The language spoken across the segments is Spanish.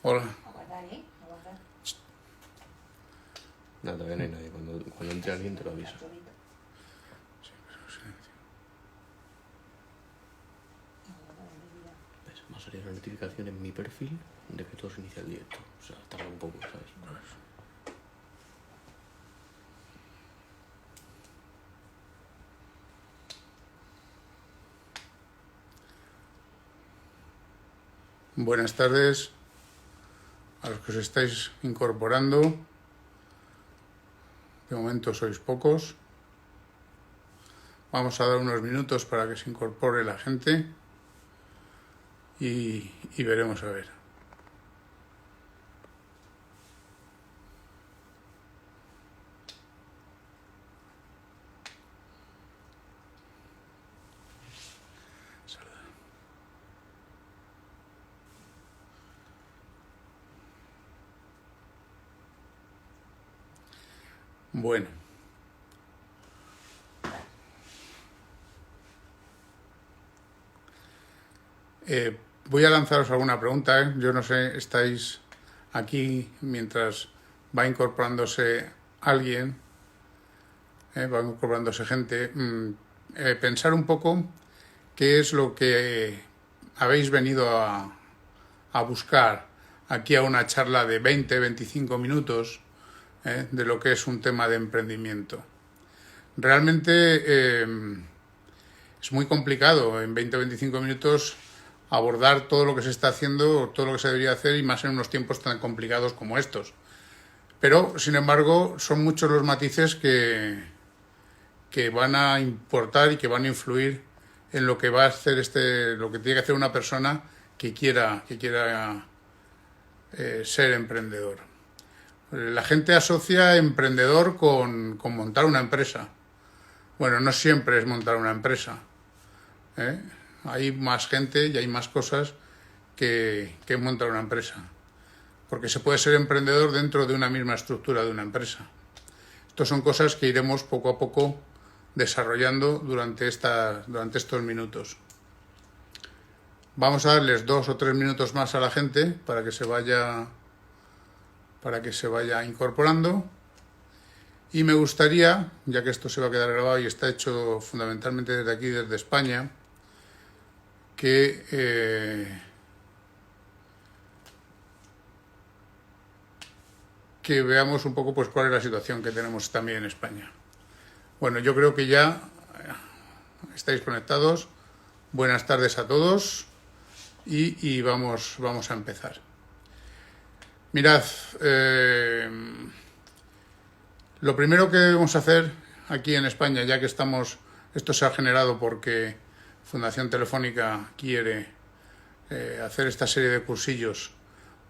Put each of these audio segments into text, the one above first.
Hola. Aguardar, aguardar. No, todavía no hay nadie. Cuando entre alguien te lo aviso. ¿Ves? Me ha salido una notificación en mi perfil de que todo se inicia el directo. O sea, tarda un poco, ¿sabes? Buenas tardes a los que os estáis incorporando. De momento sois pocos. Vamos a dar unos minutos para que se incorpore la gente y veremos a ver. Bueno. Voy a lanzaros alguna pregunta. Yo no sé, estáis aquí mientras va incorporándose alguien, va incorporándose gente. Pensar un poco qué es lo que habéis venido a buscar aquí a una charla de 20-25 minutos de lo que es un tema de emprendimiento. Realmente es muy complicado en 20-25 minutos abordar todo lo que se está haciendo, todo lo que se debería hacer y más en unos tiempos tan complicados como estos. Pero, sin embargo, son muchos los matices que van a importar y que van a influir en lo que va a hacer lo que tiene que hacer una persona que quiera ser emprendedor. La gente asocia emprendedor con montar una empresa. Bueno, no siempre es montar una empresa. Hay más gente y hay más cosas que montar una empresa. Porque se puede ser emprendedor dentro de una misma estructura de una empresa. Estas son cosas que iremos poco a poco desarrollando durante estos minutos. Vamos a darles 2 o 3 minutos más a la gente para que se vaya incorporando. Y me gustaría, ya que esto se va a quedar grabado y está hecho fundamentalmente desde aquí, desde España, que veamos un poco pues cuál es la situación que tenemos también en España. Bueno, yo creo que ya estáis conectados. Buenas tardes a todos y vamos a empezar. Mirad, lo primero que vamos a hacer aquí en España, ya que esto se ha generado porque Fundación Telefónica quiere hacer esta serie de cursillos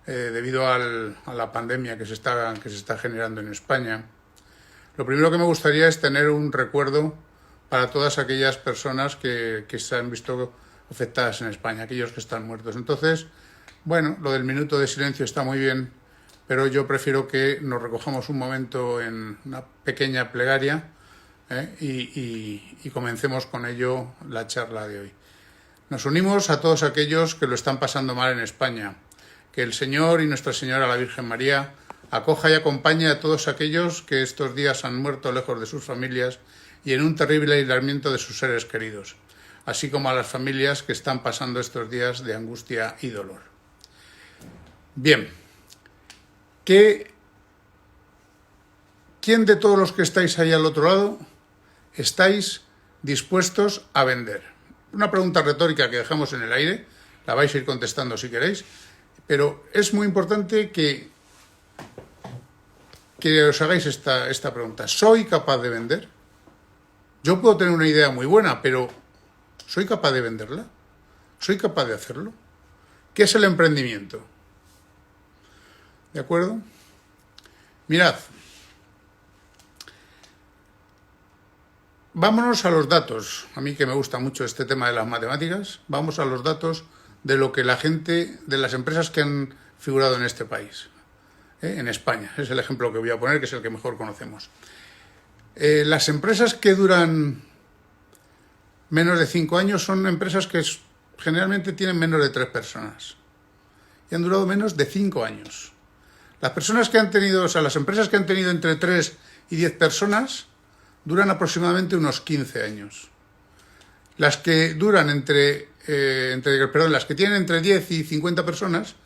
debido a la pandemia que se está generando en España. Lo primero que me gustaría es tener un recuerdo para todas aquellas personas que se han visto afectadas en España, aquellos que están muertos. Entonces, bueno, lo del minuto de silencio está muy bien, pero yo prefiero que nos recojamos un momento en una pequeña plegaria y comencemos con ello la charla de hoy. Nos unimos a todos aquellos que lo están pasando mal en España. Que el Señor y Nuestra Señora, la Virgen María, acoja y acompañe a todos aquellos que estos días han muerto lejos de sus familias y en un terrible aislamiento de sus seres queridos, así como a las familias que están pasando estos días de angustia y dolor. Bien, ¿quién de todos los que estáis ahí al otro lado estáis dispuestos a vender? Una pregunta retórica que dejamos en el aire, la vais a ir contestando si queréis, pero es muy importante que os hagáis esta pregunta. ¿Soy capaz de vender? Yo puedo tener una idea muy buena, pero ¿soy capaz de venderla? ¿Soy capaz de hacerlo? ¿Qué es el emprendimiento? ¿De acuerdo? Mirad. Vámonos a los datos. A mí que me gusta mucho este tema de las matemáticas, vamos a los datos de lo que la gente, de las empresas que han figurado en este país, en España. Es el ejemplo que voy a poner, que es el que mejor conocemos. Las empresas que duran menos de 5 años son empresas que generalmente tienen menos de 3 personas. y han durado menos de 5 años. Las personas que han tenido, o sea, las empresas que han tenido entre 3 y 10 personas duran aproximadamente unos 15 años. Las que duran las que tienen entre 10 y 50 personas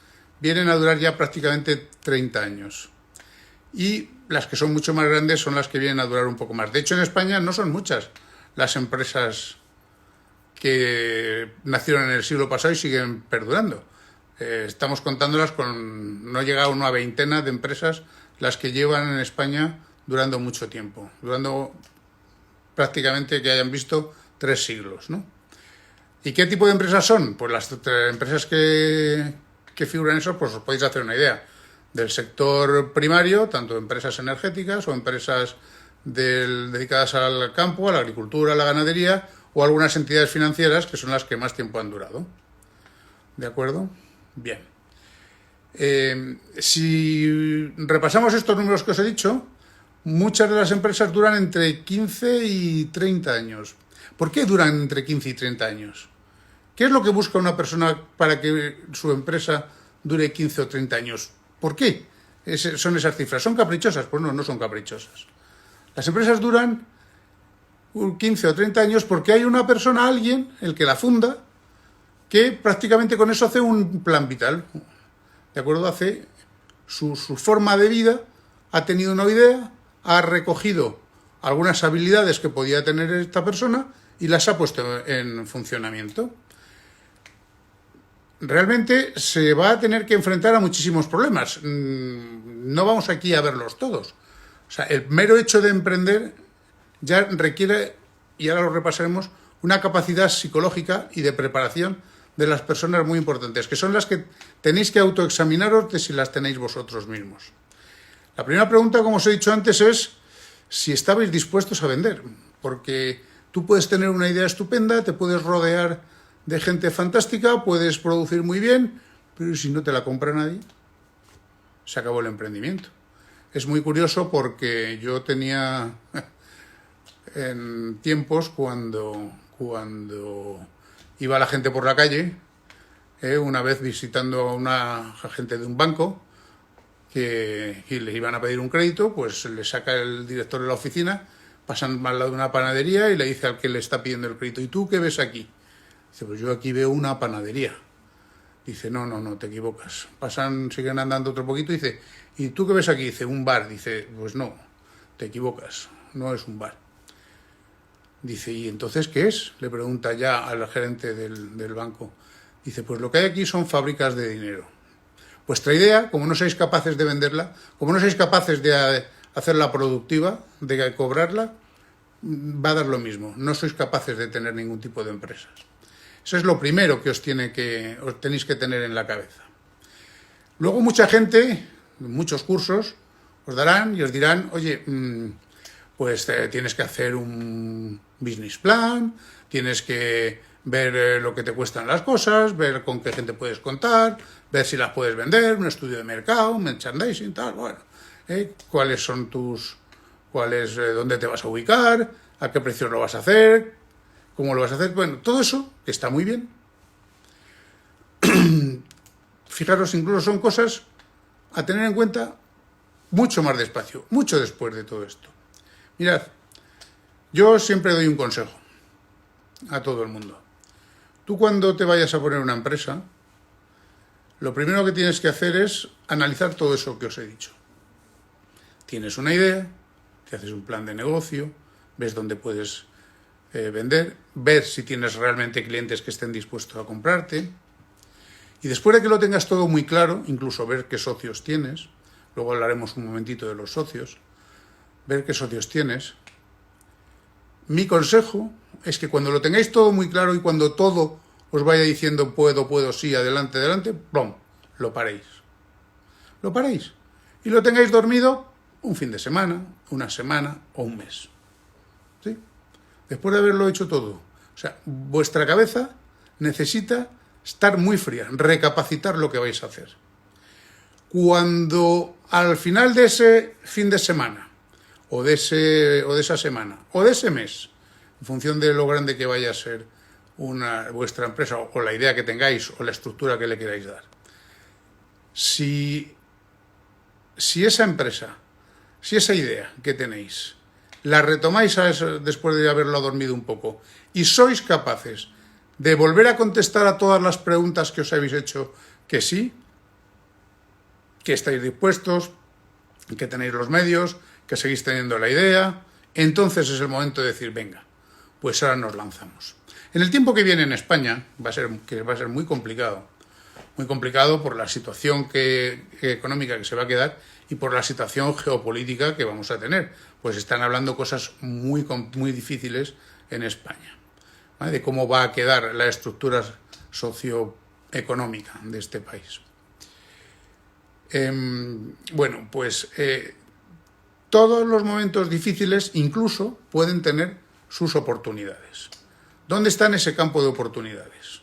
vienen a durar ya prácticamente 30 años. Y las que son mucho más grandes son las que vienen a durar un poco más. De hecho, en España no son muchas las empresas que nacieron en el siglo pasado y siguen perdurando. Estamos contándolas con, no llega a una veintena de empresas las que llevan en España durando mucho tiempo, durando prácticamente que hayan visto 3 siglos, ¿no? ¿Y qué tipo de empresas son? Pues las empresas que figuran eso, pues os podéis hacer una idea. Del sector primario, tanto empresas energéticas o empresas dedicadas al campo, a la agricultura, a la ganadería, o algunas entidades financieras que son las que más tiempo han durado. ¿De acuerdo? Bien. Si repasamos estos números que os he dicho, muchas de las empresas duran entre 15 y 30 años. ¿Por qué duran entre 15 y 30 años? ¿Qué es lo que busca una persona para que su empresa dure 15 o 30 años? ¿Por qué son esas cifras? ¿Son caprichosas? Pues no, no son caprichosas. Las empresas duran 15 o 30 años porque hay una persona, alguien, el que la funda, que prácticamente con eso hace un plan vital. ¿De acuerdo? Hace su forma de vida, ha tenido una idea, ha recogido algunas habilidades que podía tener esta persona y las ha puesto en funcionamiento. Realmente se va a tener que enfrentar a muchísimos problemas. No vamos aquí a verlos todos. O sea, el mero hecho de emprender ya requiere, y ahora lo repasaremos, una capacidad psicológica y de preparación de las personas muy importantes, que son las que tenéis que autoexaminaros de si las tenéis vosotros mismos. La primera pregunta, como os he dicho antes, es si estabais dispuestos a vender, porque tú puedes tener una idea estupenda, te puedes rodear de gente fantástica, puedes producir muy bien, pero si no te la compra nadie, se acabó el emprendimiento. Es muy curioso porque yo tenía en tiempos cuando iba la gente por la calle, una vez visitando a una gente de un banco y les iban a pedir un crédito, pues le saca el director de la oficina, pasan al lado de una panadería y le dice al que le está pidiendo el crédito: ¿y tú qué ves aquí? Dice: pues yo aquí veo una panadería. Dice: no, te equivocas. Pasan, siguen andando otro poquito y dice: ¿y tú qué ves aquí? Dice: un bar. Dice: pues no, te equivocas, no es un bar. Dice: ¿y entonces qué es? Le pregunta ya al gerente del banco. Dice: pues lo que hay aquí son fábricas de dinero. Vuestra idea, como no sois capaces de venderla, como no sois capaces de hacerla productiva, de cobrarla, va a dar lo mismo. No sois capaces de tener ningún tipo de empresas. Eso es lo primero que os tenéis que tener en la cabeza. Luego mucha gente, muchos cursos, os darán y os dirán: oye, pues tienes que hacer un business plan, tienes que ver lo que te cuestan las cosas, ver con qué gente puedes contar, ver si las puedes vender, un estudio de mercado, merchandising, tal, bueno, cuáles son dónde te vas a ubicar, a qué precio lo vas a hacer, cómo lo vas a hacer. Bueno, todo eso, que está muy bien. Fijaros, incluso son cosas a tener en cuenta mucho más despacio, mucho después de todo esto. Mirad, yo siempre doy un consejo a todo el mundo. Tú, cuando te vayas a poner una empresa, lo primero que tienes que hacer es analizar todo eso que os he dicho. Tienes una idea, te haces un plan de negocio, ves dónde puedes vender, ver si tienes realmente clientes que estén dispuestos a comprarte, y después de que lo tengas todo muy claro, incluso ver qué socios tienes, luego hablaremos un momentito de los socios, ver qué socios tienes. Mi consejo es que cuando lo tengáis todo muy claro y cuando todo os vaya diciendo puedo, sí, adelante, ¡plum!, lo paréis. Lo paréis. Y lo tengáis dormido un fin de semana, una semana o un mes. ¿Sí? Después de haberlo hecho todo. O sea, vuestra cabeza necesita estar muy fría, recapacitar lo que vais a hacer. Cuando al final de ese fin de semana, o de esa semana, o de ese mes, en función de lo grande que vaya a ser vuestra empresa, o la idea que tengáis, o la estructura que le queráis dar, Si esa empresa, si esa idea que tenéis, la retomáis después de haberlo dormido un poco y sois capaces de volver a contestar a todas las preguntas que os habéis hecho que sí, que estáis dispuestos, que tenéis los medios, que seguís teniendo la idea, entonces es el momento de decir, venga, pues ahora nos lanzamos. En el tiempo que viene en España va a ser muy complicado por la situación económica que se va a quedar y por la situación geopolítica que vamos a tener. Pues están hablando cosas muy difíciles en España, ¿vale? De cómo va a quedar la estructura socioeconómica de este país. Bueno, pues todos los momentos difíciles incluso pueden tener sus oportunidades. ¿Dónde está en ese campo de oportunidades?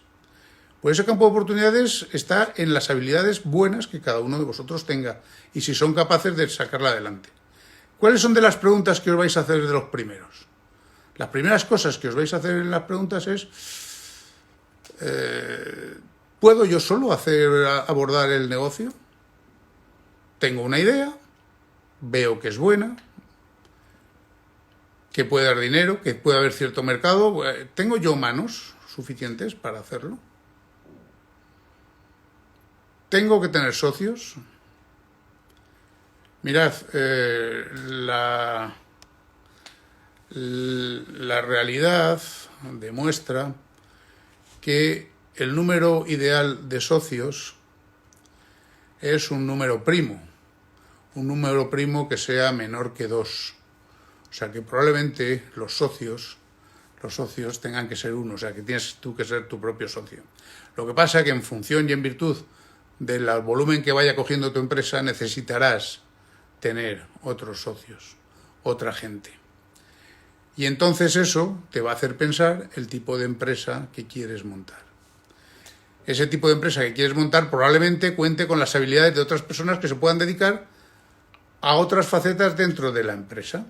Pues ese campo de oportunidades está en las habilidades buenas que cada uno de vosotros tenga y si son capaces de sacarla adelante. ¿Cuáles son de las preguntas que os vais a hacer de los primeros? Las primeras cosas que os vais a hacer en las preguntas es ¿puedo yo solo abordar el negocio? Tengo una idea, veo que es buena, que puede dar dinero, que puede haber cierto mercado. ¿Tengo yo manos suficientes para hacerlo? ¿Tengo que tener socios? Mirad, la realidad demuestra que el número ideal de socios es un número primo que sea menor que 2. O sea que probablemente los socios tengan que ser 1, o sea que tienes tú que ser tu propio socio. Lo que pasa es que en función y en virtud del volumen que vaya cogiendo tu empresa necesitarás tener otros socios, otra gente. Y entonces eso te va a hacer pensar el tipo de empresa que quieres montar. Ese tipo de empresa que quieres montar probablemente cuente con las habilidades de otras personas que se puedan dedicar a otras facetas dentro de la empresa.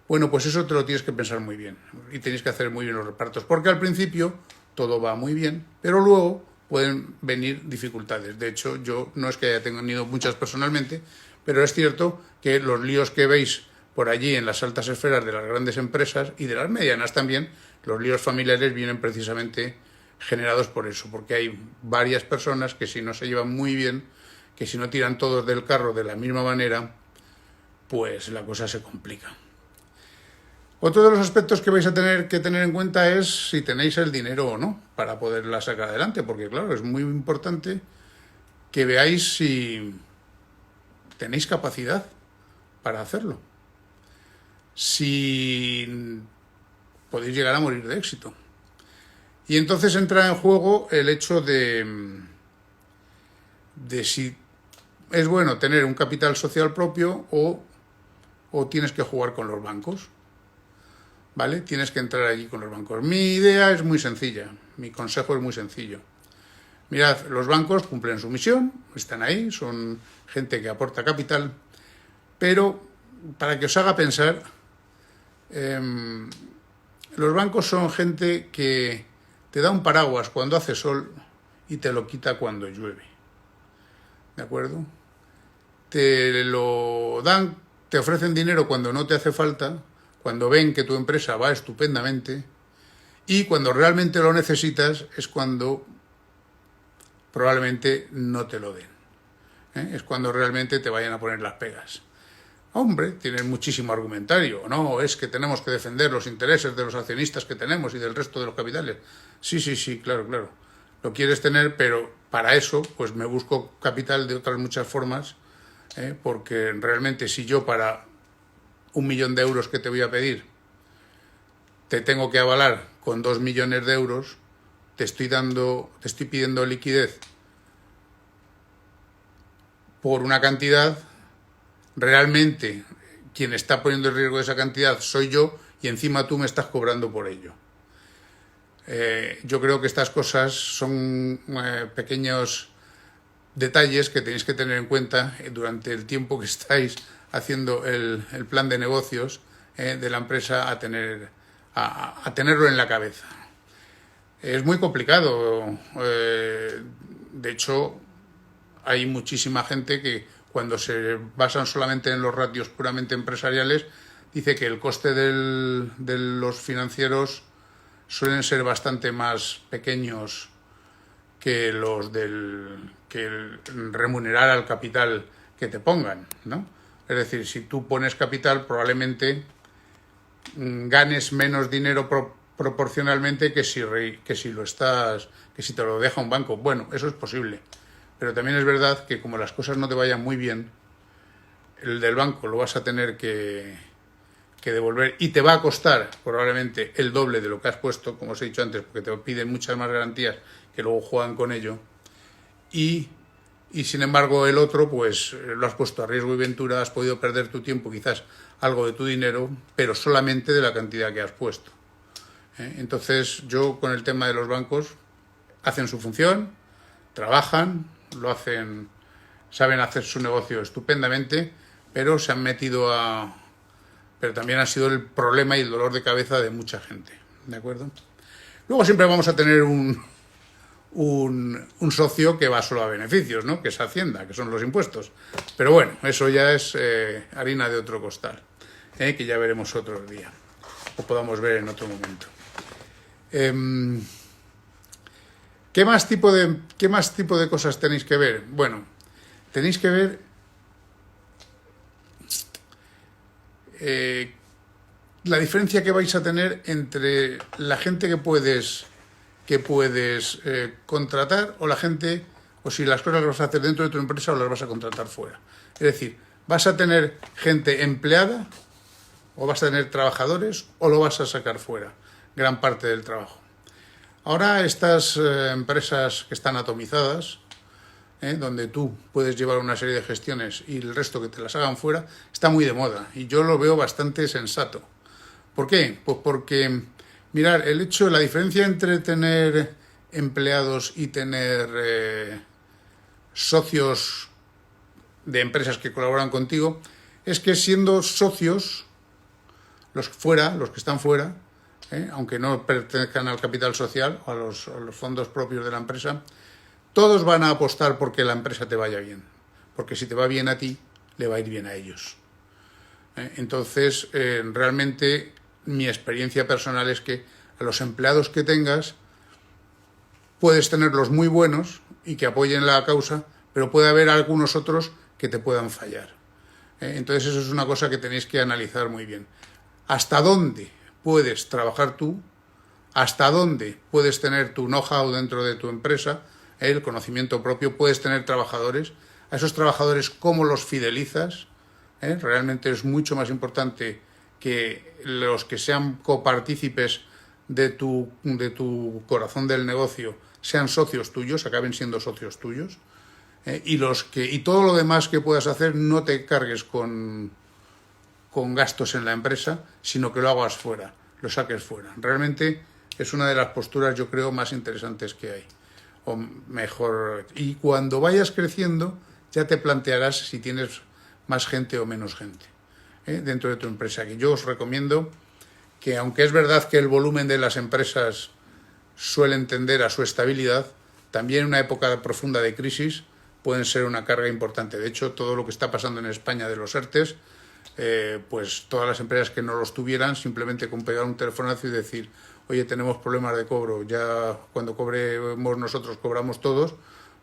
Bueno, pues eso te lo tienes que pensar muy bien y tenéis que hacer muy bien los repartos, porque al principio todo va muy bien, pero luego pueden venir dificultades. De hecho, yo no es que haya tenido muchas personalmente, pero es cierto que los líos que veis por allí en las altas esferas de las grandes empresas y de las medianas también, los líos familiares vienen precisamente generados por eso, porque hay varias personas que si no se llevan muy bien, que si no tiran todos del carro de la misma manera, pues la cosa se complica. Otro de los aspectos que vais a tener que tener en cuenta es si tenéis el dinero o no para poderla sacar adelante, porque claro, es muy importante que veáis si tenéis capacidad para hacerlo. Si podéis llegar a morir de éxito. Y entonces entra en juego el hecho de si es bueno tener un capital social propio o tienes que jugar con los bancos. ¿Vale? Tienes que entrar allí con los bancos. Mi idea es muy sencilla, mi consejo es muy sencillo. Mirad, los bancos cumplen su misión, están ahí, son gente que aporta capital, pero para que os haga pensar, los bancos son gente que te da un paraguas cuando hace sol y te lo quita cuando llueve. ¿De acuerdo? Te lo dan, te ofrecen dinero cuando no te hace falta, cuando ven que tu empresa va estupendamente, y cuando realmente lo necesitas es cuando probablemente no te lo den. Es cuando realmente te vayan a poner las pegas. Hombre, tienen muchísimo argumentario. No, es que tenemos que defender los intereses de los accionistas que tenemos y del resto de los capitales. Sí, claro. Lo quieres tener, pero para eso pues me busco capital de otras muchas formas, porque realmente si yo para 1 millón de euros que te voy a pedir te tengo que avalar con 2 millones de euros, te estoy pidiendo liquidez por una cantidad, realmente quien está poniendo en riesgo esa cantidad soy yo y encima tú me estás cobrando por ello. Yo creo que estas cosas son pequeños detalles que tenéis que tener en cuenta durante el tiempo que estáis haciendo el plan de negocios de la empresa, a tenerlo en la cabeza. Es muy complicado. De hecho, hay muchísima gente que cuando se basan solamente en los ratios puramente empresariales, dice que el coste de los financieros suelen ser bastante más pequeños que los que el remunerar al capital que te pongan, ¿no? Es decir, si tú pones capital, probablemente ganes menos dinero proporcionalmente que si te lo deja un banco. Bueno, eso es posible, pero también es verdad que como las cosas no te vayan muy bien, el del banco lo vas a tener que devolver y te va a costar probablemente el doble de lo que has puesto, como os he dicho antes, porque te piden muchas más garantías que luego juegan con ello, y sin embargo el otro pues lo has puesto a riesgo y ventura, has podido perder tu tiempo, quizás algo de tu dinero, pero solamente de la cantidad que has puesto. Entonces yo con el tema de los bancos, hacen su función, trabajan, lo hacen, saben hacer su negocio estupendamente, pero se han metido pero también ha sido el problema y el dolor de cabeza de mucha gente, ¿de acuerdo? Luego siempre vamos a tener un socio que va solo a beneficios, ¿no? Que es Hacienda, que son los impuestos. Pero bueno, eso ya es harina de otro costal, que ya veremos otro día, o podamos ver en otro momento. ¿Qué más tipo de cosas tenéis que ver? Bueno, tenéis que ver la diferencia que vais a tener entre la gente que puedes contratar o la gente, o si las cosas las vas a hacer dentro de tu empresa o las vas a contratar fuera. Es decir, ¿vas a tener gente empleada o vas a tener trabajadores o lo vas a sacar fuera? Gran parte del trabajo. Ahora estas empresas que están atomizadas, donde tú puedes llevar una serie de gestiones y el resto que te las hagan fuera, está muy de moda y yo lo veo bastante sensato. ¿Por qué? Pues porque, mirad, la diferencia entre tener empleados y tener socios de empresas que colaboran contigo es que siendo socios, los que están fuera, aunque no pertenezcan al capital social o a los fondos propios de la empresa, todos van a apostar porque la empresa te vaya bien, porque si te va bien a ti, le va a ir bien a ellos. Entonces, realmente mi experiencia personal es que a los empleados que tengas puedes tenerlos muy buenos y que apoyen la causa, pero puede haber algunos otros que te puedan fallar. Entonces eso es una cosa que tenéis que analizar muy bien. ¿Hasta dónde puedes trabajar tú? ¿Hasta dónde puedes tener tu know-how dentro de tu empresa? El conocimiento propio, puedes tener trabajadores. A esos trabajadores, ¿cómo los fidelizas? Realmente es mucho más importante que los que sean copartícipes de tu corazón del negocio sean socios tuyos, acaben siendo socios tuyos. Y todo lo demás que puedas hacer no te cargues con gastos en la empresa, sino que lo hagas fuera, lo saques fuera. Realmente es una de las posturas, yo creo, más interesantes que hay. O mejor, y cuando vayas creciendo ya te plantearás si tienes más gente o menos gente dentro de tu empresa. Que yo os recomiendo que, aunque es verdad que el volumen de las empresas suelen tender a su estabilidad, también en una época profunda de crisis pueden ser una carga importante. De hecho, todo lo que está pasando en España de los ERTEs, pues todas las empresas que no los tuvieran, simplemente con pegar un telefonazo y decir, oye, tenemos problemas de cobro, ya cuando cobremos nosotros cobramos todos,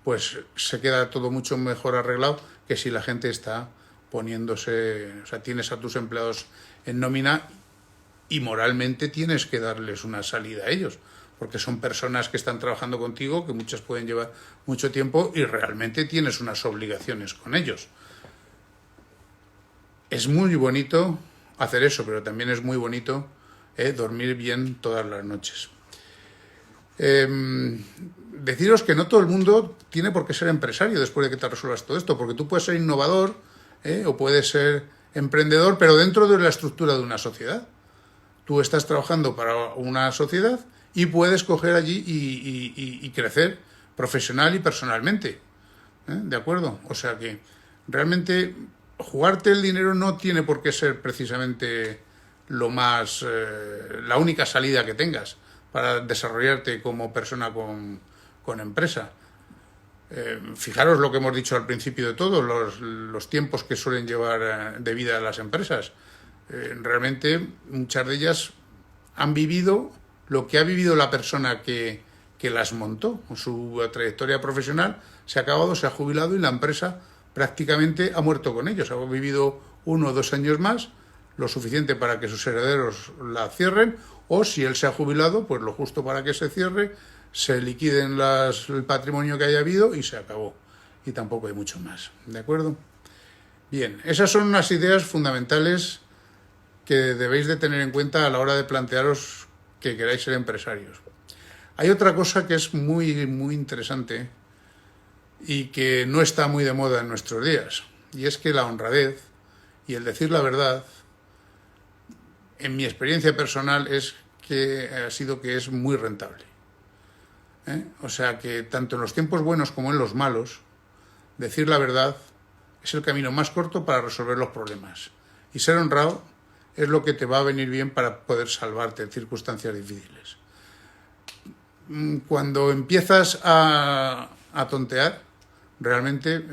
pues se queda todo mucho mejor arreglado que si la gente está poniéndose, o sea, tienes a tus empleados en nómina y moralmente tienes que darles una salida a ellos, porque son personas que están trabajando contigo, que muchas pueden llevar mucho tiempo y realmente tienes unas obligaciones con ellos. Es muy bonito hacer eso, pero también es muy bonito dormir bien todas las noches. Deciros que no todo el mundo tiene por qué ser empresario después de que te resuelvas todo esto, porque tú puedes ser innovador o puedes ser emprendedor, pero dentro de la estructura de una sociedad. Tú estás trabajando para una sociedad y puedes coger allí y crecer profesional y personalmente. ¿De acuerdo? O sea que realmente jugarte el dinero no tiene por qué ser precisamente la única salida que tengas para desarrollarte como persona con empresa. Fijaros lo que hemos dicho al principio de todo, los tiempos que suelen llevar de vida las empresas. Realmente muchas de ellas han vivido lo que ha vivido la persona que las montó. Su trayectoria profesional se ha acabado, se ha jubilado y la empresa prácticamente ha muerto con ellos. Ha vivido 1 o 2 años más, lo suficiente para que sus herederos la cierren, o si él se ha jubilado, pues lo justo para que se cierre, se liquiden el patrimonio que haya habido y se acabó. Y tampoco hay mucho más, ¿de acuerdo? Bien, esas son unas ideas fundamentales que debéis de tener en cuenta a la hora de plantearos que queráis ser empresarios. Hay otra cosa que es muy, muy interesante y que no está muy de moda en nuestros días, y es que la honradez y el decir la verdad, en mi experiencia personal, ha sido que es muy rentable. O sea que tanto en los tiempos buenos como en los malos, decir la verdad es el camino más corto para resolver los problemas. Y ser honrado es lo que te va a venir bien para poder salvarte en circunstancias difíciles. Cuando empiezas a tontear, realmente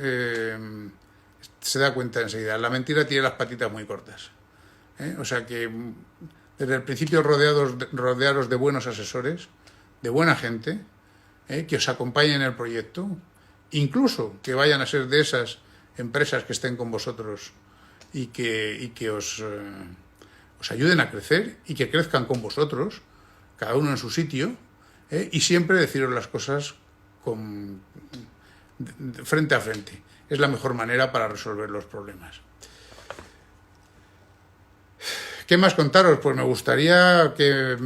se da cuenta enseguida. La mentira tiene las patitas muy cortas. O sea que desde el principio rodearos de buenos asesores, de buena gente, que os acompañen en el proyecto, incluso que vayan a ser de esas empresas que estén con vosotros y que os ayuden a crecer y que crezcan con vosotros, cada uno en su sitio, y siempre deciros las cosas frente a frente. Es la mejor manera para resolver los problemas. ¿Qué más contaros? Pues me gustaría que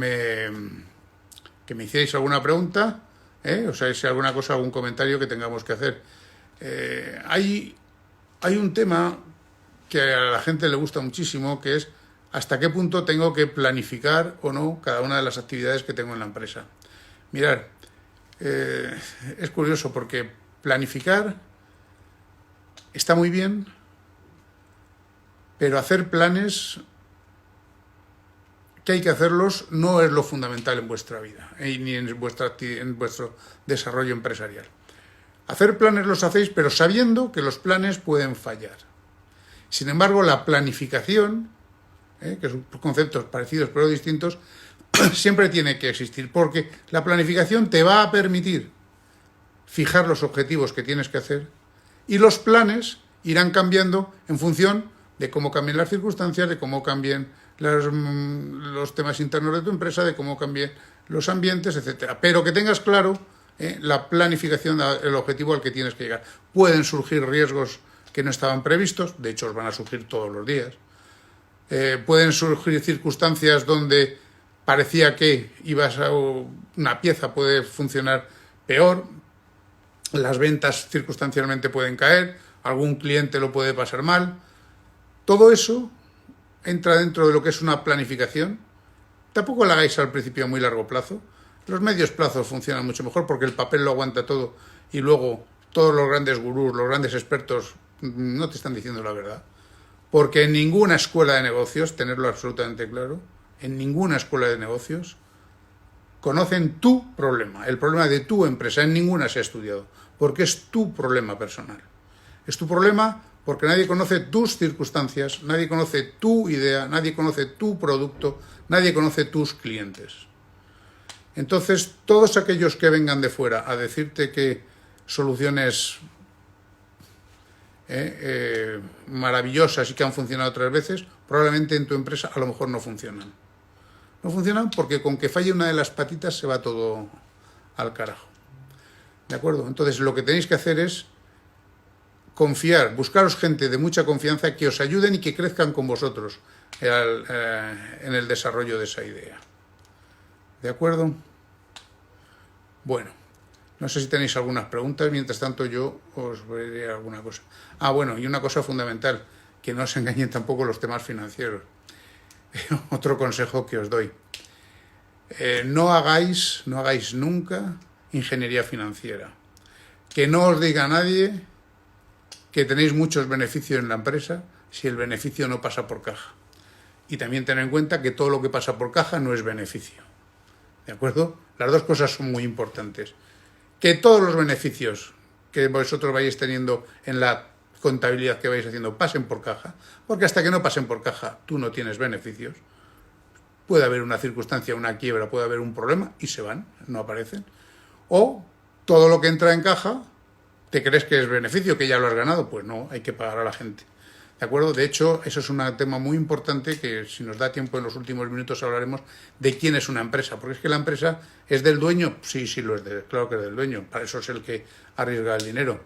me hicierais alguna pregunta, o sea, si alguna cosa, algún comentario que tengamos que hacer. Hay un tema que a la gente le gusta muchísimo, que es hasta qué punto tengo que planificar o no cada una de las actividades que tengo en la empresa. Mirad, es curioso porque planificar está muy bien, pero hacer planes, que hay que hacerlos, no es lo fundamental en vuestra vida ni en vuestro desarrollo empresarial. Hacer planes los hacéis, pero sabiendo que los planes pueden fallar. Sin embargo, la planificación, que son conceptos parecidos pero distintos, siempre tiene que existir, porque la planificación te va a permitir fijar los objetivos que tienes que hacer y los planes irán cambiando en función de cómo cambien las circunstancias, de cómo cambien los temas internos de tu empresa, de cómo cambien los ambientes, etcétera. Pero que tengas claro la planificación, el objetivo al que tienes que llegar. Pueden surgir riesgos que no estaban previstos, de hecho os van a surgir todos los días. Pueden surgir circunstancias donde parecía que una pieza puede funcionar peor, las ventas circunstancialmente pueden caer, algún cliente lo puede pasar mal. Todo eso entra dentro de lo que es una planificación. Tampoco la hagáis al principio a muy largo plazo. Los medios plazos funcionan mucho mejor porque el papel lo aguanta todo y luego todos los grandes gurús, los grandes expertos no te están diciendo la verdad. Porque en ninguna escuela de negocios, tenerlo absolutamente claro, en ninguna escuela de negocios conocen tu problema, el problema de tu empresa, en ninguna se ha estudiado, porque es tu problema personal. Es tu problema porque nadie conoce tus circunstancias, nadie conoce tu idea, nadie conoce tu producto, nadie conoce tus clientes. Entonces, todos aquellos que vengan de fuera a decirte que soluciones maravillosas y que han funcionado otras veces, probablemente en tu empresa a lo mejor no funcionan. No funcionan porque con que falle una de las patitas se va todo al carajo. ¿De acuerdo? Entonces, lo que tenéis que hacer es confiar, buscaros gente de mucha confianza que os ayuden y que crezcan con vosotros en el desarrollo de esa idea. ¿De acuerdo? Bueno, no sé si tenéis algunas preguntas, mientras tanto yo os veré alguna cosa. Bueno, y una cosa fundamental, que no os engañen tampoco los temas financieros. Otro consejo que os doy. No hagáis nunca ingeniería financiera. Que no os diga nadie que tenéis muchos beneficios en la empresa si el beneficio no pasa por caja. Y también tener en cuenta que todo lo que pasa por caja no es beneficio. ¿De acuerdo? Las dos cosas son muy importantes. Que todos los beneficios que vosotros vayáis teniendo en la contabilidad que vais haciendo pasen por caja, porque hasta que no pasen por caja tú no tienes beneficios. Puede haber una circunstancia, una quiebra, puede haber un problema y se van, no aparecen. O todo lo que entra en caja, ¿te crees que es beneficio, que ya lo has ganado? Pues no, hay que pagar a la gente. ¿De acuerdo? De hecho, eso es un tema muy importante que si nos da tiempo en los últimos minutos hablaremos de quién es una empresa. Porque es que la empresa es del dueño, sí, lo es, claro que es del dueño, para eso es el que arriesga el dinero.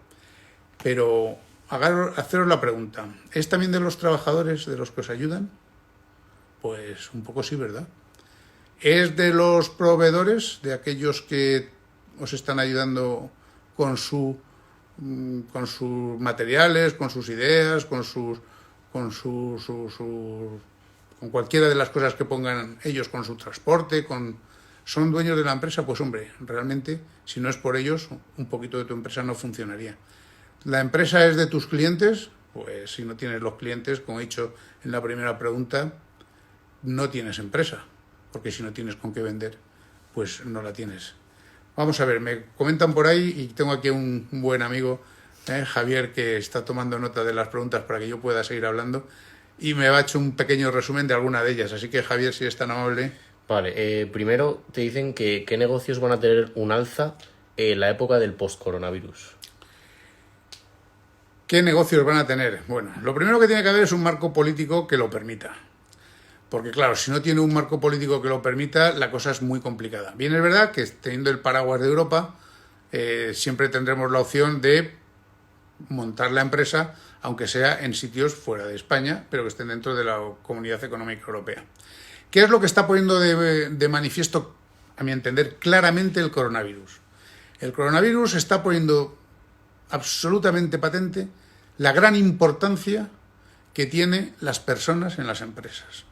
Pero haceros la pregunta, ¿es también de los trabajadores de los que os ayudan? Pues un poco sí, ¿verdad? ¿Es de los proveedores, de aquellos que os están ayudando con sus materiales, con sus ideas, con cualquiera de las cosas que pongan ellos, con su transporte, son dueños de la empresa? Pues hombre, realmente, si no es por ellos, un poquito de tu empresa no funcionaría. ¿La empresa es de tus clientes? Pues si no tienes los clientes, como he dicho en la primera pregunta, no tienes empresa, porque si no tienes con qué vender, pues no la tienes. Vamos a ver, me comentan por ahí, y tengo aquí un buen amigo, Javier, que está tomando nota de las preguntas para que yo pueda seguir hablando, y me ha hecho un pequeño resumen de alguna de ellas. Así que, Javier, si es tan amable. Vale, primero te dicen que qué negocios van a tener un alza en la época del post-coronavirus. ¿Qué negocios van a tener? Bueno, lo primero que tiene que haber es un marco político que lo permita. Porque claro, si no tiene un marco político que lo permita, la cosa es muy complicada. Bien, es verdad que teniendo el paraguas de Europa, siempre tendremos la opción de montar la empresa, aunque sea en sitios fuera de España, pero que estén dentro de la Comunidad Económica Europea. ¿Qué es lo que está poniendo de manifiesto, a mi entender, claramente el coronavirus? El coronavirus está poniendo absolutamente patente la gran importancia que tienen las personas en las empresas.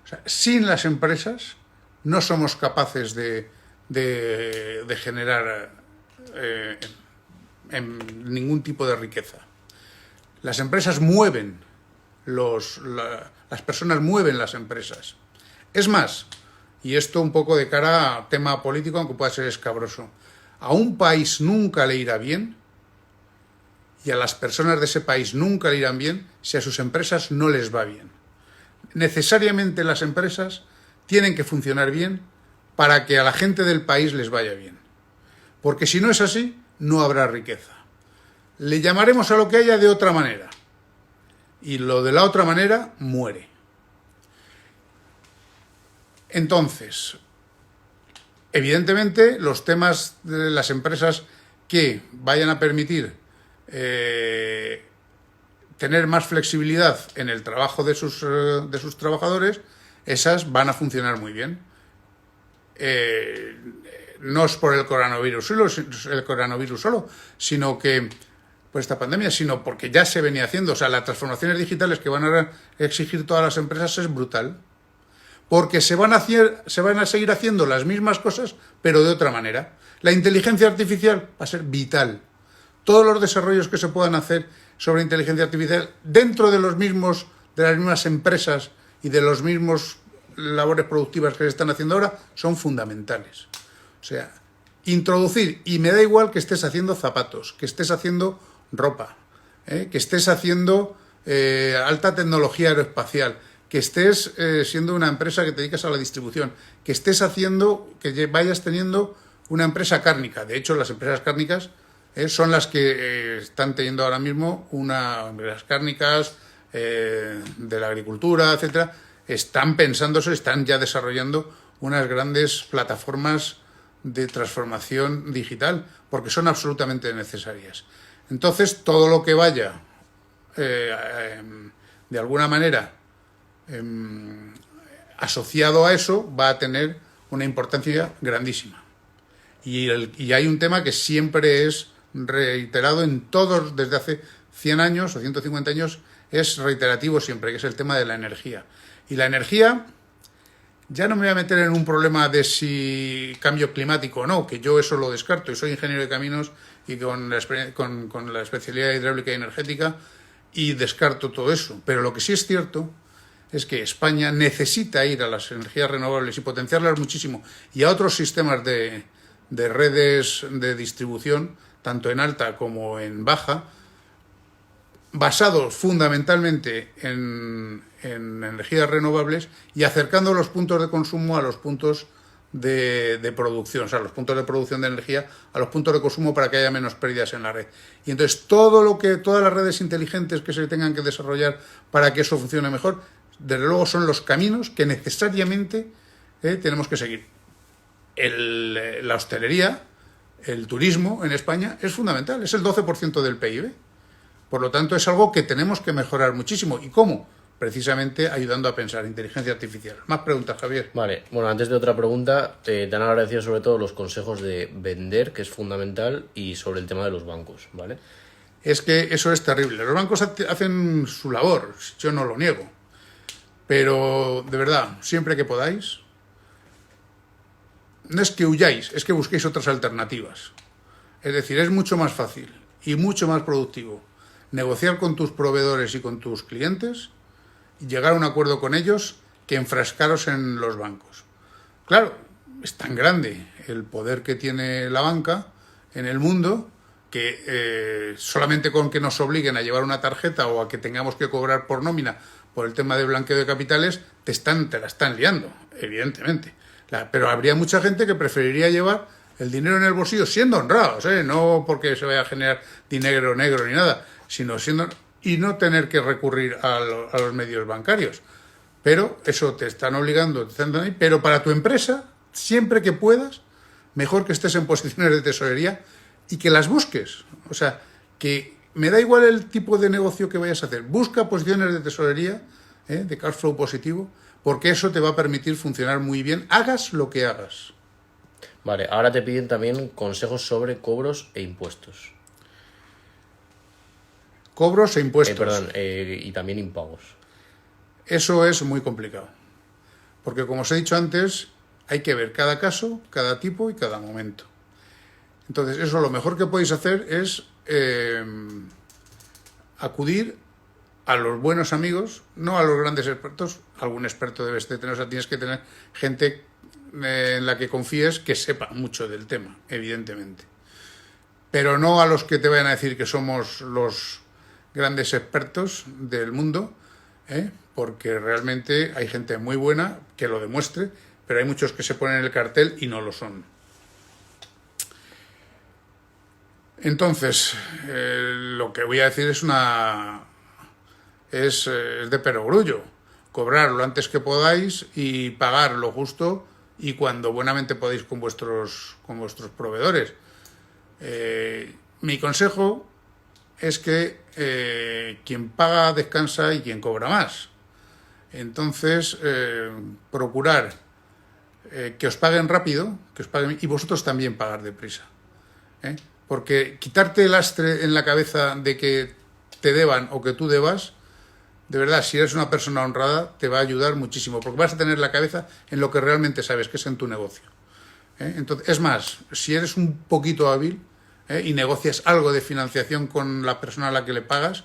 O sea, sin las empresas no somos capaces de generar ningún tipo de riqueza. Las empresas mueven, las personas mueven las empresas. Es más, y esto un poco de cara a tema político, aunque pueda ser escabroso, a un país nunca le irá bien y a las personas de ese país nunca le irán bien si a sus empresas no les va bien. Necesariamente las empresas tienen que funcionar bien para que a la gente del país les vaya bien. Porque si no es así, no habrá riqueza. Le llamaremos a lo que haya de otra manera. Y lo de la otra manera muere. Entonces, evidentemente, los temas de las empresas que vayan a permitir tener más flexibilidad en el trabajo de sus trabajadores, esas van a funcionar muy bien. No es por el coronavirus solo, sino que por esta pandemia, sino porque ya se venía haciendo. O sea, las transformaciones digitales que van a exigir todas las empresas es brutal. Porque se van a seguir haciendo las mismas cosas, pero de otra manera. La inteligencia artificial va a ser vital. Todos los desarrollos que se puedan hacer sobre inteligencia artificial dentro de las mismas empresas y de los mismos labores productivas que se están haciendo ahora son fundamentales. O sea, introducir, y me da igual que estés haciendo zapatos, que estés haciendo ropa, que estés haciendo alta tecnología aeroespacial, que estés siendo una empresa que te dedicas a la distribución, que estés que vayas teniendo una empresa cárnica. De hecho, las empresas cárnicas son las que están teniendo ahora mismo las cárnicas de la agricultura, etcétera, están ya desarrollando unas grandes plataformas de transformación digital, porque son absolutamente necesarias. Entonces, todo lo que vaya, de alguna manera, asociado a eso, va a tener una importancia grandísima. Y hay un tema que siempre es reiterado en todos, desde hace 100 años o 150 años, es reiterativo siempre, que es el tema de la energía. Y la energía, ya no me voy a meter en un problema de si cambio climático o no, que yo eso lo descarto, y soy ingeniero de caminos y con la especialidad hidráulica y energética, y descarto todo eso. Pero lo que sí es cierto es que España necesita ir a las energías renovables y potenciarlas muchísimo, y a otros sistemas de redes de distribución tanto en alta como en baja, basados fundamentalmente en energías renovables y acercando los puntos de consumo a los puntos de producción, o sea, los puntos de producción de energía a los puntos de consumo para que haya menos pérdidas en la red. Y entonces todas las redes inteligentes que se tengan que desarrollar para que eso funcione mejor, desde luego son los caminos que necesariamente tenemos que seguir. La hostelería, el turismo en España es fundamental, es el 12% del PIB. Por lo tanto, es algo que tenemos que mejorar muchísimo. ¿Y cómo? Precisamente ayudando a pensar, inteligencia artificial. Más preguntas, Javier. Vale, bueno, antes de otra pregunta, te han agradecido sobre todo los consejos de vender, que es fundamental, y sobre el tema de los bancos, ¿vale? Es que eso es terrible. Los bancos hacen su labor, yo no lo niego. Pero, de verdad, siempre que podáis, no es que huyáis, es que busquéis otras alternativas. Es decir, es mucho más fácil y mucho más productivo negociar con tus proveedores y con tus clientes y llegar a un acuerdo con ellos que enfrascaros en los bancos. Claro, es tan grande el poder que tiene la banca en el mundo que solamente con que nos obliguen a llevar una tarjeta o a que tengamos que cobrar por nómina por el tema de blanqueo de capitales, te la están liando, evidentemente. Pero habría mucha gente que preferiría llevar el dinero en el bolsillo siendo honrados, no porque se vaya a generar dinero negro ni nada, sino siendo y no tener que recurrir a los medios bancarios. Pero eso te están obligando, pero para tu empresa, siempre que puedas, mejor que estés en posiciones de tesorería y que las busques. O sea, que me da igual el tipo de negocio que vayas a hacer. Busca posiciones de tesorería, de cash flow positivo, porque eso te va a permitir funcionar muy bien, hagas lo que hagas. Vale, ahora te piden también consejos sobre cobros e impuestos. Cobros e impuestos. Y también impagos. Eso es muy complicado. Porque, como os he dicho antes, hay que ver cada caso, cada tipo y cada momento. Entonces, eso lo mejor que podéis hacer es acudir a los buenos amigos, no a los grandes expertos. Algún experto debes de tener, o sea, tienes que tener gente en la que confíes que sepa mucho del tema, evidentemente. Pero no a los que te vayan a decir que somos los grandes expertos del mundo, porque realmente hay gente muy buena que lo demuestre, pero hay muchos que se ponen en el cartel y no lo son. Entonces, lo que voy a decir es de perogrullo. Cobrar lo antes que podáis y pagar lo justo y cuando buenamente podéis con vuestros proveedores. Mi consejo es que quien paga descansa y quien cobra más. Entonces, procurar que os paguen rápido, que os paguen, y vosotros también pagar deprisa. Porque quitarte el lastre en la cabeza de que te deban o que tú debas, de verdad, si eres una persona honrada, te va a ayudar muchísimo, porque vas a tener la cabeza en lo que realmente sabes, que es en tu negocio. Entonces, es más, si eres un poquito hábil y negocias algo de financiación con la persona a la que le pagas,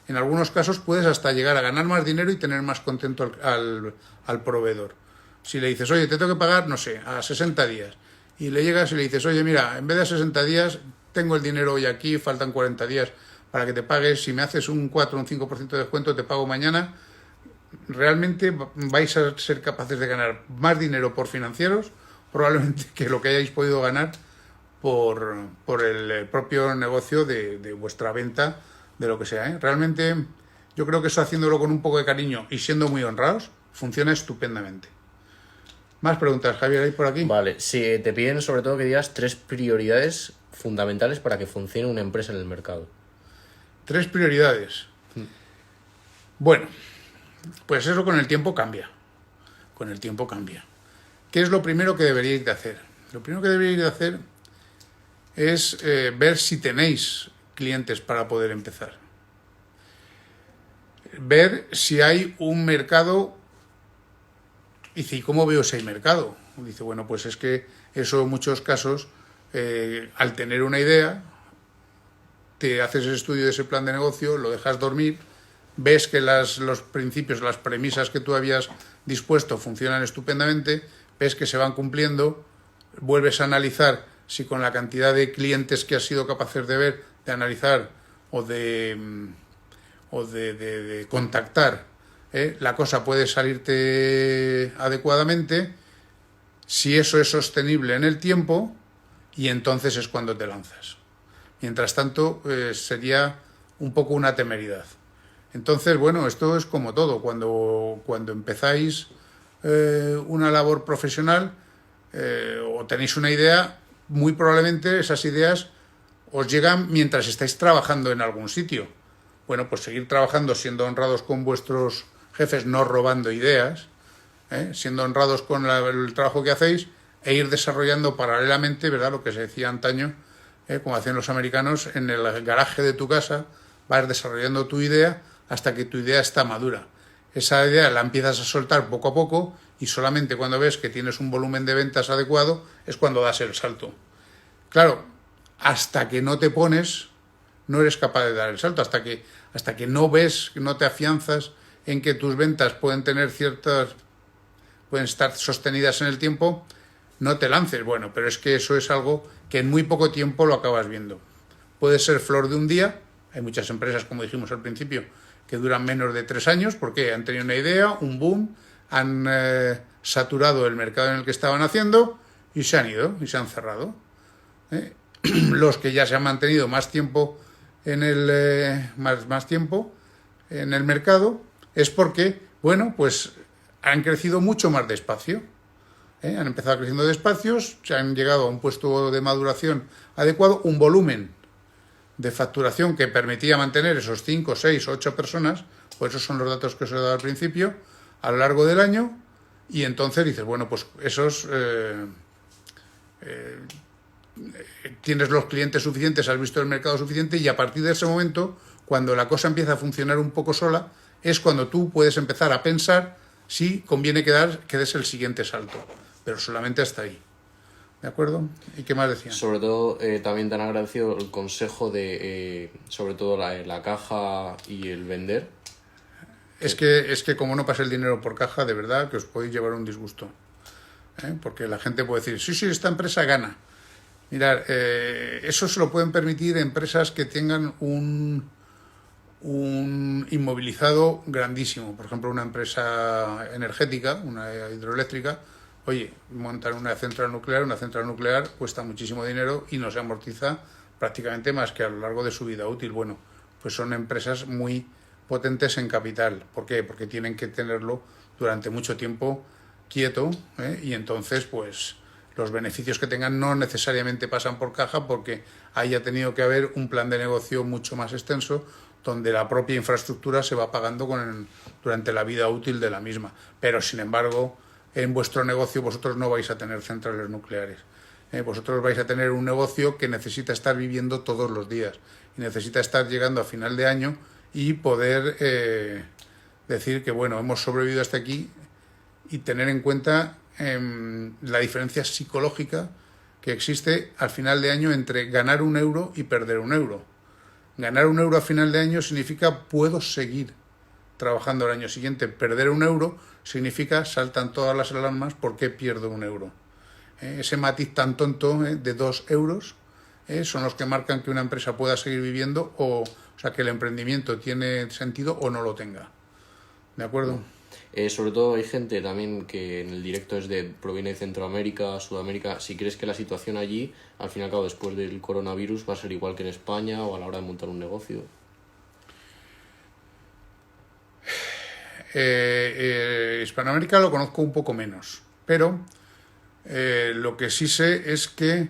en algunos casos puedes hasta llegar a ganar más dinero y tener más contento al proveedor. Si le dices, oye, te tengo que pagar, no sé, a 60 días, y le llegas y le dices, oye, mira, en vez de a 60 días, tengo el dinero hoy aquí, faltan 40 días para que te pagues, si me haces un 4 o un 5% de descuento, te pago mañana. Realmente vais a ser capaces de ganar más dinero por financieros, probablemente, que lo que hayáis podido ganar por el propio negocio de vuestra venta, de lo que sea. Realmente, yo creo que eso, haciéndolo con un poco de cariño y siendo muy honrados, funciona estupendamente. Más preguntas, Javier, ¿hay por aquí? Vale, sí, te piden sobre todo que digas 3 prioridades fundamentales para que funcione una empresa en el mercado. 3 prioridades. Bueno, pues eso con el tiempo cambia. Con el tiempo cambia. ¿Qué es lo primero que deberíais de hacer? Lo primero que deberíais de hacer es ver si tenéis clientes para poder empezar. Ver si hay un mercado. Dice, ¿y cómo veo si hay mercado? Dice, bueno, pues es que eso en muchos casos, al tener una idea, te haces el estudio de ese plan de negocio, lo dejas dormir, ves que los principios, las premisas que tú habías dispuesto funcionan estupendamente, ves que se van cumpliendo, vuelves a analizar si con la cantidad de clientes que has sido capaces de ver, de analizar o de contactar, la cosa puede salirte adecuadamente, si eso es sostenible en el tiempo, y entonces es cuando te lanzas. Mientras tanto, sería un poco una temeridad. Entonces, bueno, esto es como todo. Cuando empezáis una labor profesional o tenéis una idea, muy probablemente esas ideas os llegan mientras estáis trabajando en algún sitio. Bueno, pues seguir trabajando, siendo honrados con vuestros jefes, no robando ideas, siendo honrados con el trabajo que hacéis, e ir desarrollando paralelamente, ¿verdad?, lo que se decía antaño, como hacían los americanos, en el garaje de tu casa, vas desarrollando tu idea hasta que tu idea está madura. Esa idea la empiezas a soltar poco a poco y solamente cuando ves que tienes un volumen de ventas adecuado es cuando das el salto. Claro, hasta que no te pones, no eres capaz de dar el salto, hasta que no ves, no te afianzas en que tus ventas pueden estar sostenidas en el tiempo, no te lances. Bueno, pero es que eso es algo que en muy poco tiempo lo acabas viendo. Puede ser flor de un día. Hay muchas empresas, como dijimos al principio, que duran menos de 3 años porque han tenido una idea, un boom, han saturado el mercado en el que estaban haciendo y se han ido y se han cerrado. Los que ya se han mantenido más tiempo más tiempo en el mercado es porque, bueno, pues han crecido mucho más despacio. Han empezado creciendo despacios, se han llegado a un puesto de maduración adecuado, un volumen de facturación que permitía mantener esos 5, 6, 8 personas, pues esos son los datos que os he dado al principio, a lo largo del año, y entonces dices, bueno, pues esos tienes los clientes suficientes, has visto el mercado suficiente, y a partir de ese momento, cuando la cosa empieza a funcionar un poco sola, es cuando tú puedes empezar a pensar si conviene que des el siguiente salto, pero solamente hasta ahí. ¿De acuerdo? ¿Y qué más decían? Sobre todo, también te han agradecido el consejo de, sobre todo, la caja y el vender. Es que como no pasa el dinero por caja, de verdad que os podéis llevar un disgusto. Porque la gente puede decir, sí, esta empresa gana. Mirad, eso se lo pueden permitir empresas que tengan un inmovilizado grandísimo. Por ejemplo, una empresa energética, una hidroeléctrica. Oye, montar una central nuclear cuesta muchísimo dinero y no se amortiza prácticamente más que a lo largo de su vida útil. Bueno, pues son empresas muy potentes en capital. ¿Por qué? Porque tienen que tenerlo durante mucho tiempo quieto, y entonces pues los beneficios que tengan no necesariamente pasan por caja, porque haya tenido que haber un plan de negocio mucho más extenso donde la propia infraestructura se va pagando durante la vida útil de la misma. Pero sin embargo, en vuestro negocio vosotros no vais a tener centrales nucleares. Vosotros vais a tener un negocio que necesita estar viviendo todos los días y necesita estar llegando a final de año y poder decir que, bueno, hemos sobrevivido hasta aquí, y tener en cuenta la diferencia psicológica que existe al final de año entre ganar 1 euro y perder 1 euro. Ganar 1 euro a final de año significa puedo seguir trabajando el año siguiente. Perder 1 euro significa saltan todas las alarmas porque pierdo 1 euro. Ese matiz tan tonto de 2 euros son los que marcan que una empresa pueda seguir viviendo, o sea, que el emprendimiento tiene sentido o no lo tenga. ¿De acuerdo? Sobre todo hay gente también que en el directo proviene de Centroamérica, Sudamérica. Si crees que la situación allí, al fin y al cabo, después del coronavirus, va a ser igual que en España o a la hora de montar un negocio. Hispanoamérica lo conozco un poco menos, pero lo que sí sé es que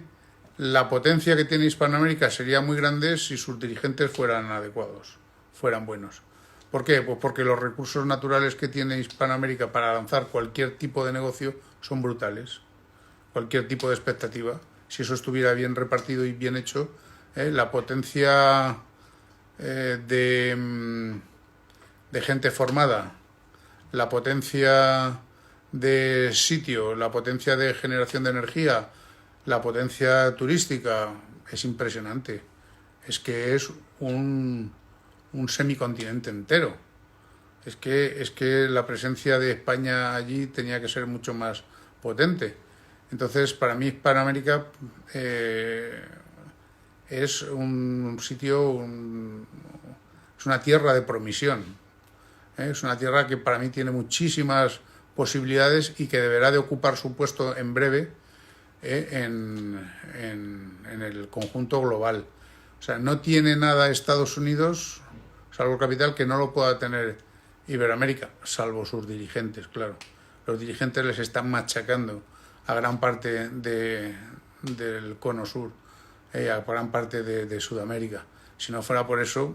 la potencia que tiene Hispanoamérica sería muy grande si sus dirigentes fueran adecuados, fueran buenos. ¿Por qué? Pues porque los recursos naturales que tiene Hispanoamérica para lanzar cualquier tipo de negocio son brutales. Cualquier tipo de expectativa. Si eso estuviera bien repartido y bien hecho, la potencia de gente formada, la potencia de sitio, la potencia de generación de energía, la potencia turística, es impresionante. Es que es un semicontinente entero. Es que la presencia de España allí tenía que ser mucho más potente. Entonces, para mí Hispanoamérica es un sitio, es una tierra de promisión. Es una tierra que para mí tiene muchísimas posibilidades y que deberá de ocupar su puesto en breve en el conjunto global. O sea, no tiene nada Estados Unidos, salvo capital, que no lo pueda tener Iberoamérica, salvo sus dirigentes, claro. Los dirigentes les están machacando a gran parte del cono sur, a gran parte de Sudamérica. Si no fuera por eso,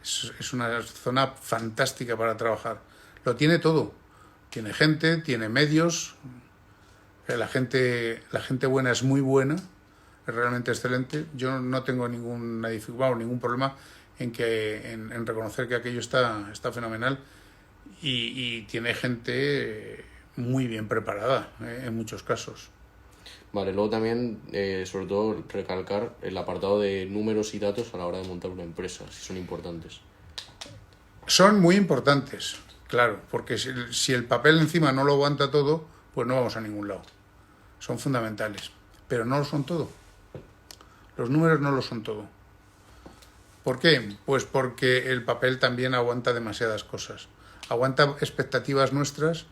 es una zona fantástica para trabajar. Lo tiene todo. Tiene gente, tiene medios. La gente buena es muy buena, es realmente excelente. Yo no tengo ninguna dificultad o ningún problema en reconocer que aquello está fenomenal y tiene gente muy bien preparada en muchos casos. Vale, luego también, sobre todo, recalcar el apartado de números y datos a la hora de montar una empresa, si son importantes. Son muy importantes, claro, porque si el papel encima no lo aguanta todo, pues no vamos a ningún lado. Son fundamentales, pero no lo son todo. Los números no lo son todo. ¿Por qué? Pues porque el papel también aguanta demasiadas cosas. Aguanta expectativas nuestras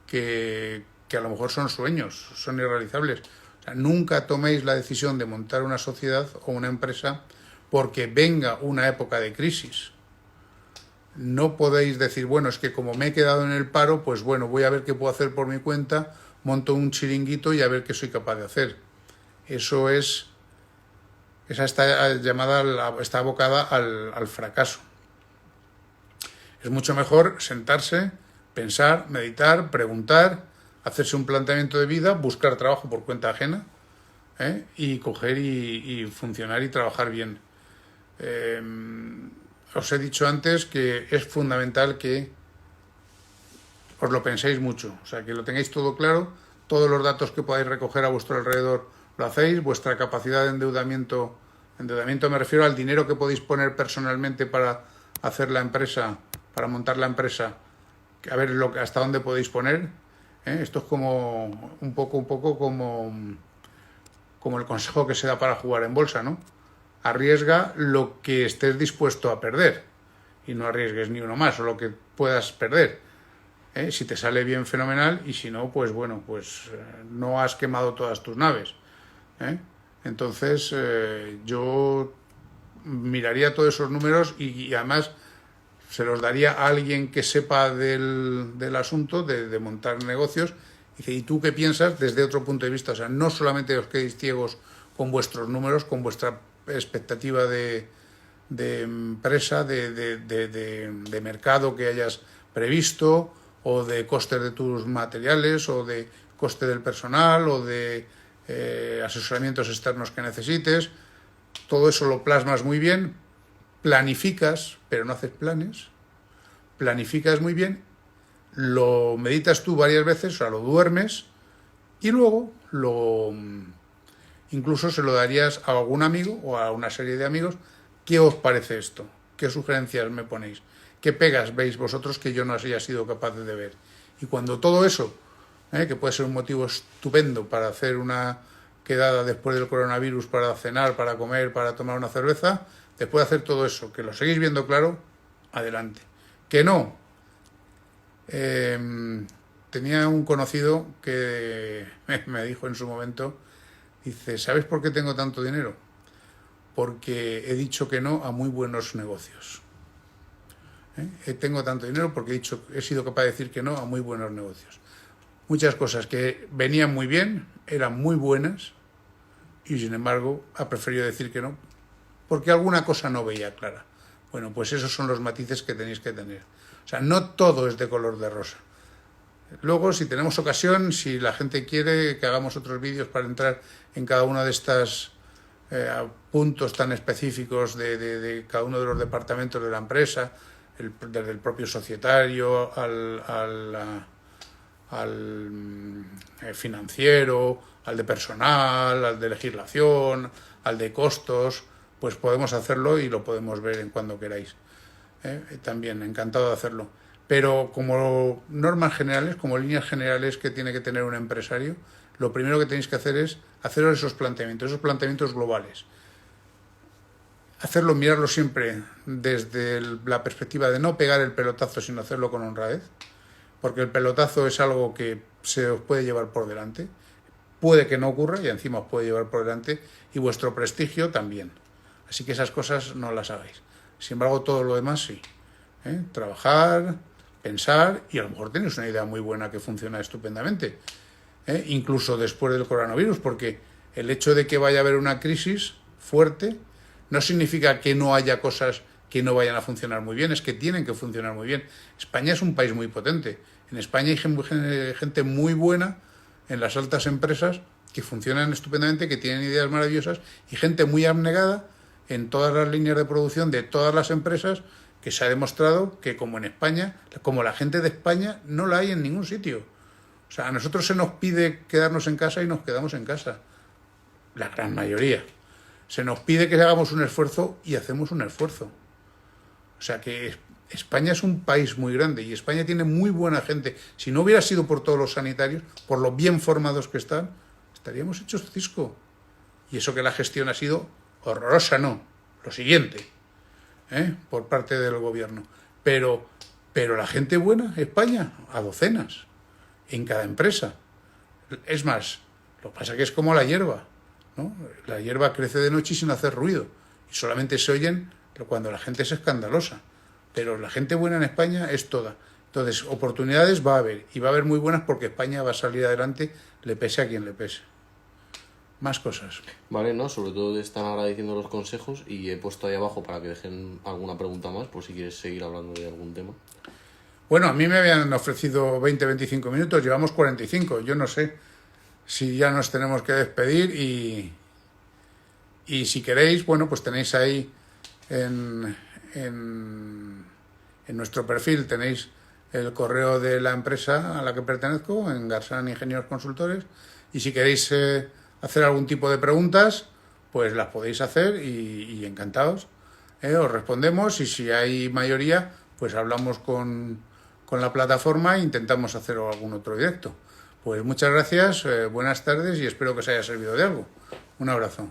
que a lo mejor son sueños, son irrealizables. O sea, nunca toméis la decisión de montar una sociedad o una empresa porque venga una época de crisis. No podéis decir, bueno, es que como me he quedado en el paro, pues bueno, voy a ver qué puedo hacer por mi cuenta, monto un chiringuito y a ver qué soy capaz de hacer. Esa está abocada al fracaso. Es mucho mejor sentarse, pensar, meditar, preguntar, hacerse un planteamiento de vida, buscar trabajo por cuenta ajena, y coger y funcionar y trabajar bien. Os he dicho antes que es fundamental que os lo penséis mucho, o sea, que lo tengáis todo claro, todos los datos que podáis recoger a vuestro alrededor lo hacéis, vuestra capacidad de endeudamiento me refiero al dinero que podéis poner personalmente para hacer la empresa, para montar la empresa, a ver hasta dónde podéis poner. Esto es como un poco como el consejo que se da para jugar en bolsa, ¿no? Arriesga lo que estés dispuesto a perder y no arriesgues ni uno más o lo que puedas perder. Si te sale bien, fenomenal, y si no, pues bueno, pues no has quemado todas tus naves. Entonces yo miraría todos esos números y además se los daría a alguien que sepa del asunto, de montar negocios. Dice, ¿y tú qué piensas desde otro punto de vista? O sea, no solamente os quedéis ciegos con vuestros números, con vuestra expectativa de empresa, de mercado que hayas previsto, o de costes de tus materiales, o de coste del personal, o de asesoramientos externos que necesites. Todo eso lo plasmas muy bien, planificas, pero no haces planes, planificas muy bien, lo meditas tú varias veces, o sea, lo duermes, y luego incluso se lo darías a algún amigo o a una serie de amigos. ¿Qué os parece esto? ¿Qué sugerencias me ponéis? ¿Qué pegas veis vosotros que yo no haya sido capaz de ver? Y cuando todo eso, que puede ser un motivo estupendo para hacer una quedada después del coronavirus, para cenar, para comer, para tomar una cerveza, después de hacer todo eso, que lo seguís viendo claro, adelante. Que no. Tenía un conocido que me dijo en su momento, dice, ¿sabes por qué tengo tanto dinero? Porque he dicho que no a muy buenos negocios. Tengo tanto dinero porque he sido capaz de decir que no a muy buenos negocios. Muchas cosas que venían muy bien, eran muy buenas, y sin embargo ha preferido decir que no, porque alguna cosa no veía clara. Bueno, pues esos son los matices que tenéis que tener. O sea, no todo es de color de rosa. Luego, si tenemos ocasión, si la gente quiere que hagamos otros vídeos para entrar en cada uno de estos puntos tan específicos de cada uno de los departamentos de la empresa, desde el propio societario al financiero, al de personal, al de legislación, al de costos, pues podemos hacerlo y lo podemos ver en cuando queráis. También encantado de hacerlo. Pero como normas generales, como líneas generales que tiene que tener un empresario, lo primero que tenéis que hacer es haceros esos planteamientos globales. Hacerlo, mirarlo siempre desde la perspectiva de no pegar el pelotazo, sino hacerlo con honradez, porque el pelotazo es algo que se os puede llevar por delante, puede que no ocurra y encima os puede llevar por delante, y vuestro prestigio también. Así que esas cosas no las hagáis. Sin embargo, todo lo demás sí. Trabajar, pensar, y a lo mejor tenéis una idea muy buena que funciona estupendamente, incluso después del coronavirus, porque el hecho de que vaya a haber una crisis fuerte no significa que no haya cosas que no vayan a funcionar muy bien, es que tienen que funcionar muy bien. España es un país muy potente. En España hay gente muy buena en las altas empresas que funcionan estupendamente, que tienen ideas maravillosas, y gente muy abnegada en todas las líneas de producción de todas las empresas, que se ha demostrado que como en España, como la gente de España, no la hay en ningún sitio. O sea, a nosotros se nos pide quedarnos en casa y nos quedamos en casa. La gran mayoría. Se nos pide que hagamos un esfuerzo y hacemos un esfuerzo. O sea que España es un país muy grande y España tiene muy buena gente. Si no hubiera sido por todos los sanitarios, por lo bien formados que están, estaríamos hechos cisco. Y eso que la gestión ha sido horrorosa, no. Lo siguiente, por parte del gobierno. Pero la gente buena, España, a docenas, en cada empresa. Es más, lo que pasa es que es como la hierba, ¿no? La hierba crece de noche y sin hacer ruido. Y solamente se oyen cuando la gente es escandalosa. Pero la gente buena en España es toda. Entonces, oportunidades va a haber. Y va a haber muy buenas porque España va a salir adelante, le pese a quien le pese. Más cosas. Vale, no, sobre todo te están agradeciendo los consejos y he puesto ahí abajo para que dejen alguna pregunta más por si quieres seguir hablando de algún tema. Bueno, a mí me habían ofrecido 20-25 minutos, llevamos 45. Yo no sé si ya nos tenemos que despedir y si queréis, bueno, pues tenéis ahí en nuestro perfil, tenéis el correo de la empresa a la que pertenezco, en Garzán Ingenieros Consultores, y si queréis hacer algún tipo de preguntas, pues las podéis hacer y encantados. Os respondemos y si hay mayoría, pues hablamos con la plataforma e intentamos hacer algún otro directo. Pues muchas gracias, buenas tardes y espero que os haya servido de algo. Un abrazo.